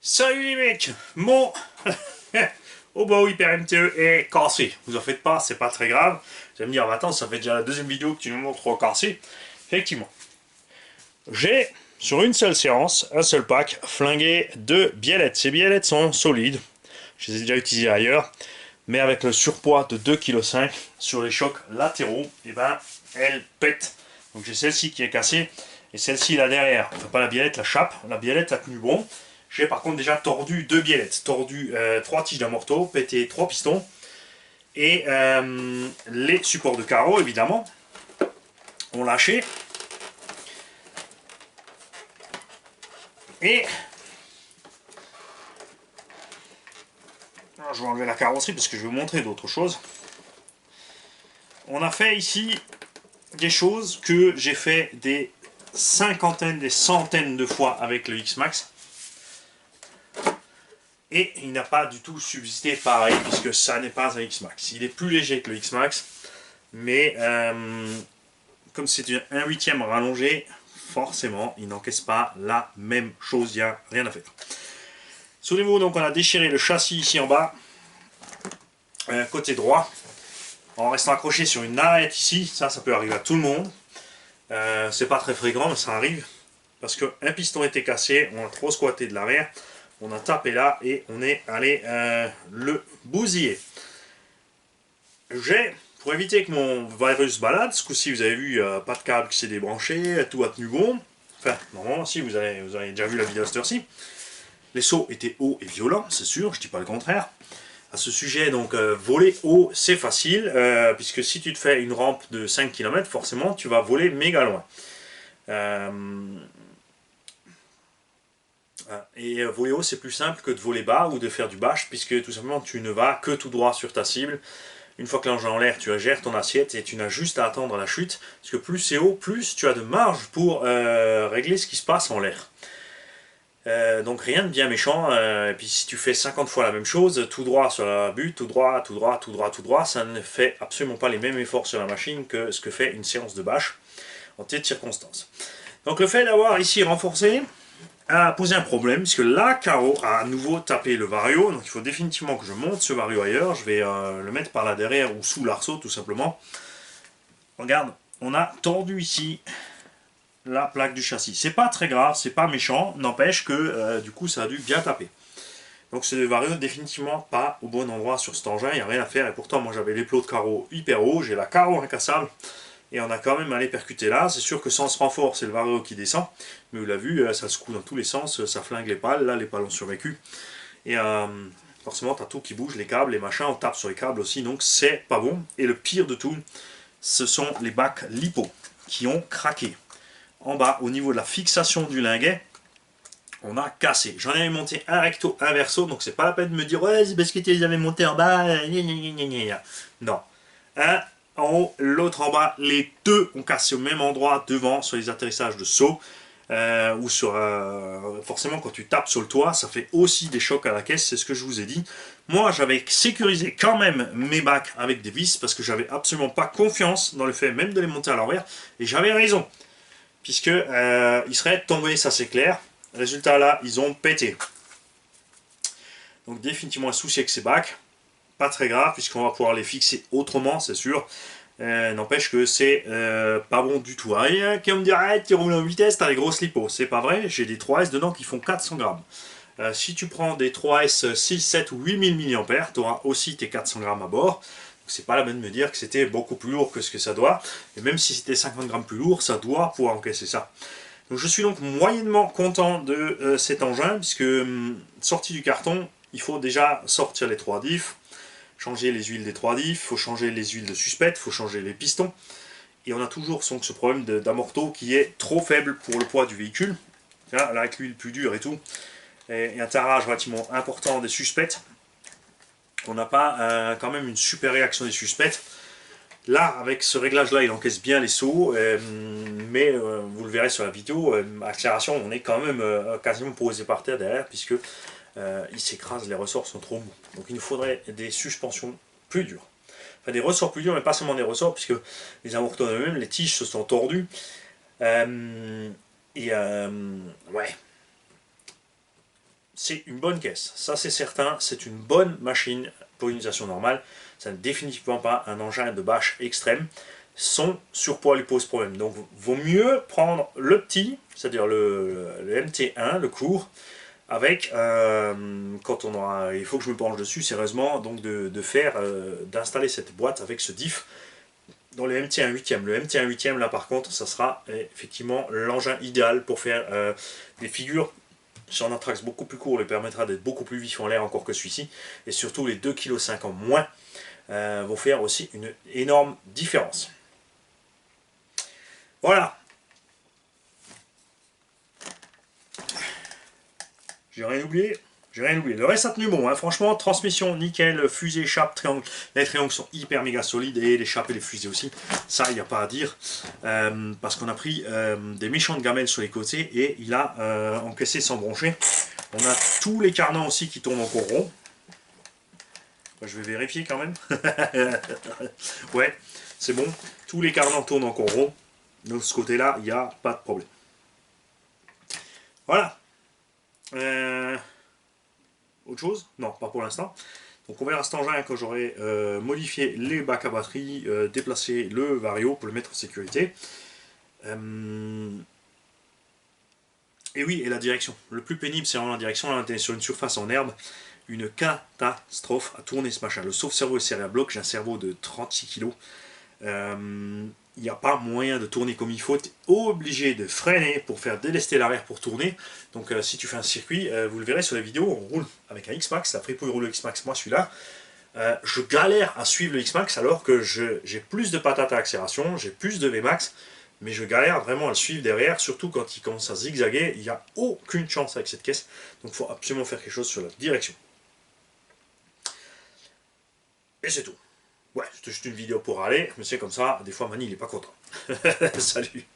Salut les mecs, mon Obo Hyper MTE est cassé. Vous en faites pas, c'est pas très grave. Vous allez me dire, attends, ça fait déjà la deuxième vidéo que tu nous montres cassé. Effectivement, j'ai sur une seule séance, un seul pack, flingué deux biellettes. Ces biellettes sont solides. Je les ai déjà utilisées ailleurs, mais avec le surpoids de 2,5 kg sur les chocs latéraux, et ben elles pètent. Donc j'ai celle-ci qui est cassée et celle-ci là derrière. Enfin pas la biellette, la chape. La biellette a tenu bon. J'ai par contre déjà tordu deux biellettes, tordu 3 tiges d'amorto, pété 3 pistons et les supports de carreaux évidemment ont lâché. Et alors, je vais enlever la carrosserie parce que je vais vous montrer d'autres choses. On a fait ici des choses que j'ai fait des cinquantaines, des centaines de fois avec le X-Max. Et il n'a pas du tout subsisté pareil, puisque ça n'est pas un X-Max. Il est plus léger que le X-Max, mais comme c'est un huitième rallongé, forcément, il n'encaisse pas la même chose, il n'y a rien à faire. Souvenez-vous, donc on a déchiré le châssis ici en bas, côté droit, en restant accroché sur une arête ici. Ça peut arriver à tout le monde. C'est pas très fréquent, mais ça arrive, parce qu'un piston était cassé, on a trop squatté de l'arrière. On a tapé là et on est allé le bousiller. Pour éviter que mon virus balade, ce coup-ci vous avez vu, pas de câble qui s'est débranché, tout a tenu bon. Enfin, normalement, si vous avez déjà vu la vidéo à cette heure-ci. Les sauts étaient hauts et violents, c'est sûr, je dis pas le contraire. À ce sujet, donc, voler haut, c'est facile, puisque si tu te fais une rampe de 5 km, forcément, tu vas voler méga loin. Et voler haut, c'est plus simple que de voler bas ou de faire du bash, puisque tout simplement tu ne vas que tout droit sur ta cible. Une fois que l'engin est en l'air, tu gères ton assiette et tu n'as juste à attendre la chute, parce que plus c'est haut, plus tu as de marge pour régler ce qui se passe en l'air. Donc rien de bien méchant, et puis si tu fais 50 fois la même chose, tout droit sur la butte, tout droit, tout droit, tout droit, tout droit, ça ne fait absolument pas les mêmes efforts sur la machine que ce que fait une séance de bash en telle circonstance. Donc le fait d'avoir ici renforcé a posé un problème, puisque la carreau a à nouveau tapé le vario, donc il faut définitivement que je monte ce vario ailleurs. Je vais le mettre par là derrière ou sous l'arceau tout simplement. Regarde, on a tordu ici la plaque du châssis. C'est pas très grave, c'est pas méchant, n'empêche que du coup ça a dû bien taper. Donc ce vario définitivement pas au bon endroit sur cet engin, il n'y a rien à faire, et pourtant moi j'avais les plots de carreau hyper hauts, j'ai la carreau incassable, et on a quand même allé percuter là. C'est sûr que sans ce renfort, c'est le vario qui descend, mais vous l'avez vu, ça secoue dans tous les sens, ça flingue les pales. Là les pales ont survécu, et forcément t'as tout qui bouge, les câbles, les machins, on tape sur les câbles aussi, donc c'est pas bon. Et le pire de tout, ce sont les bacs lipo qui ont craqué. En bas, au niveau de la fixation du linguet, on a cassé. J'en avais monté un recto, un verso, donc c'est pas la peine de me dire ouais, c'est parce que tu les avais montés en bas, non. Un en haut, l'autre en bas, les deux ont cassé au même endroit devant sur les atterrissages de saut, ou sur forcément quand tu tapes sur le toit, ça fait aussi des chocs à la caisse, c'est ce que je vous ai dit. Moi j'avais sécurisé quand même mes bacs avec des vis, parce que j'avais absolument pas confiance dans le fait même de les monter à l'envers, et j'avais raison, puisque ils seraient tombés, ça c'est clair. Résultat là, ils ont pété. Donc définitivement un souci avec ces bacs. Pas très grave, puisqu'on va pouvoir les fixer autrement, c'est sûr. N'empêche que c'est pas bon du tout. Il y a qui va me dire, ah, tu roules en vitesse, t'as les grosses lipos. C'est pas vrai, j'ai des 3S dedans qui font 400 grammes. Si tu prends des 3S 6, 7 ou 8000 mAh, tu auras aussi tes 400 grammes à bord. C'est pas la peine de me dire que c'était beaucoup plus lourd que ce que ça doit. Et même si c'était 50 grammes plus lourd, ça doit pouvoir encaisser ça. Donc je suis donc moyennement content de cet engin, puisque sorti du carton, il faut déjà sortir les 3 diffs, changer les huiles des 3 diffs, il faut changer les huiles de suspect, il faut changer les pistons. Et on a toujours ce problème d'amorto qui est trop faible pour le poids du véhicule. Là avec l'huile plus dure et tout, et un tarage relativement important des suspects, on n'a pas quand même une super réaction des suspects. Là, avec ce réglage-là, il encaisse bien les sauts, mais vous le verrez sur la vidéo, accélération, on est quand même quasiment posé par terre derrière, puisque il s'écrase, les ressorts sont trop mous. Donc il nous faudrait des suspensions plus dures. Enfin des ressorts plus durs, mais pas seulement des ressorts, puisque les amortisseurs eux-mêmes, les tiges se sont tordues. Ouais. c'est une bonne caisse, ça c'est certain, c'est une bonne machine pour une utilisation normale, ça n'est définitivement pas un engin de bâche extrême. Son surpoids lui pose problème, donc vaut mieux prendre le petit, c'est-à-dire le MT1, le court, avec, quand on aura, il faut que je me penche dessus sérieusement, donc d'installer cette boîte avec ce diff dans le MT1 8e. Le MT1 8e, là par contre, ça sera effectivement l'engin idéal pour faire des figures sur un anthrax beaucoup plus court, lui permettra d'être beaucoup plus vif en l'air encore que celui-ci, et surtout les 2,5 kg en moins vont faire aussi une énorme différence. Voilà. J'ai rien oublié. J'ai rien oublié. Le reste a tenu bon, hein. Franchement, transmission nickel, fusée, chape, triangle. Les triangles sont hyper méga solides et les chapes et les fusées aussi. Ça, il n'y a pas à dire. Parce qu'on a pris des méchantes gamelles sur les côtés et il a encaissé sans broncher. On a tous les carnans aussi qui tournent encore rond. Je vais vérifier quand même. Ouais, c'est bon. Tous les carnans tournent encore rond. Donc, de ce côté-là, il n'y a pas de problème. Voilà. Autre chose? Non, pas pour l'instant. Donc on verra cet engin quand j'aurai modifié les bacs à batterie, déplacé le vario pour le mettre en sécurité. Et oui, et la direction. Le plus pénible, c'est vraiment la direction. Là, on est sur une surface en herbe. Une catastrophe à tourner ce machin. Le sauve-cerveau est serré à bloc. J'ai un cerveau de 36 kg. Il n'y a pas moyen de tourner comme il faut, tu es obligé de freiner pour faire délester l'arrière pour tourner. Donc si tu fais un circuit, vous le verrez sur la vidéo, on roule avec un X-Max, ça fripouille roule le X-Max, moi celui-là. Je galère à suivre le X-Max alors que j'ai plus de patates à accélération, j'ai plus de Vmax, mais je galère vraiment à le suivre derrière, surtout quand il commence à zigzaguer, il n'y a aucune chance avec cette caisse, donc il faut absolument faire quelque chose sur la direction. Et c'est tout. Ouais, c'était juste une vidéo pour aller, mais c'est comme ça, des fois Mani il est pas content. Salut.